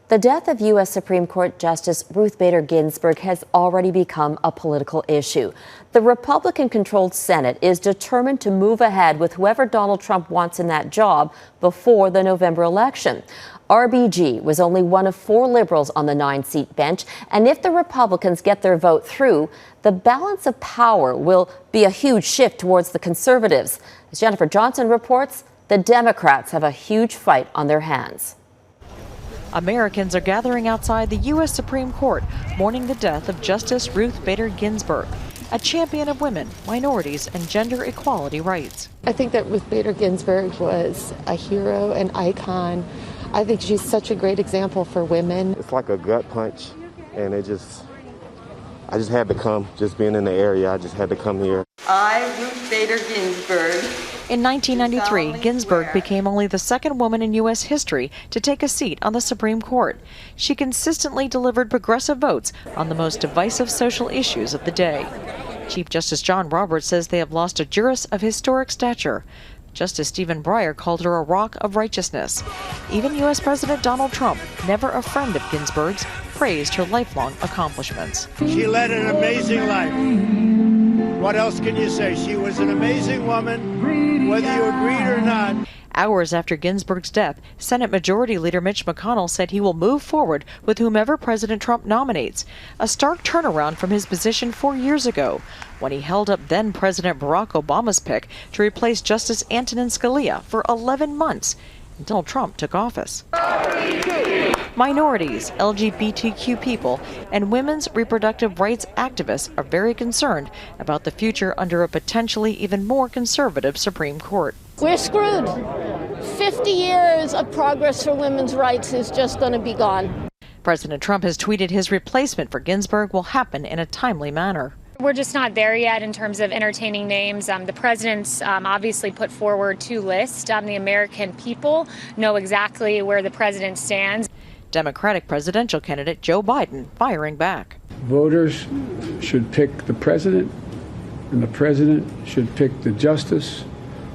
The death of U.S. Supreme Court Justice Ruth Bader Ginsburg has already become a political issue. The Republican-controlled Senate is determined to move ahead with whoever Donald Trump wants in that job before the November election. RBG was only one of 4 liberals on the 9-seat bench, and if the Republicans get their vote through, the balance of power will be a huge shift towards the conservatives. As Jennifer Johnson reports, the Democrats have a huge fight on their hands. Americans are gathering outside the U.S. Supreme Court, mourning the death of Justice Ruth Bader Ginsburg, a champion of women, minorities, and gender equality rights. I think that Ruth Bader Ginsburg was a hero, an icon. I think she's such a great example for women. It's like a gut punch, and I just had to come. Just being in the area, I just had to come here. I, Ruth Bader Ginsburg. In 1993, Ginsburg became only the second woman in U.S. history to take a seat on the Supreme Court. She consistently delivered progressive votes on the most divisive social issues of the day. Chief Justice John Roberts says they have lost a jurist of historic stature. Justice Stephen Breyer called her a rock of righteousness. Even U.S. President Donald Trump, never a friend of Ginsburg's, praised her lifelong accomplishments. She led an amazing life. What else can you say? She was an amazing woman, whether you agreed or not. Hours after Ginsburg's death, Senate Majority Leader Mitch McConnell said he will move forward with whomever President Trump nominates, a stark turnaround from his position 4 years ago, when he held up then-President Barack Obama's pick to replace Justice Antonin Scalia for 11 months, until Trump took office. Minorities, LGBTQ people, and women's reproductive rights activists are very concerned about the future under a potentially even more conservative Supreme Court. We're screwed. 50 years of progress for women's rights is just going to be gone. President Trump has tweeted his replacement for Ginsburg will happen in a timely manner. We're just not there yet in terms of entertaining names. The president's obviously put forward 2 lists. The American people know exactly where the president stands. Democratic presidential candidate Joe Biden firing back. Voters should pick the president, and the president should pick the justice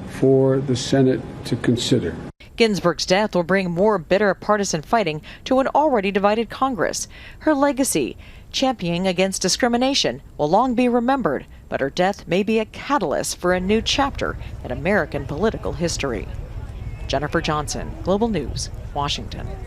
for the Senate to consider. Ginsburg's death will bring more bitter partisan fighting to an already divided Congress. Her legacy, championing against discrimination, will long be remembered, but her death may be a catalyst for a new chapter in American political history. Jennifer Johnson, Global News, Washington.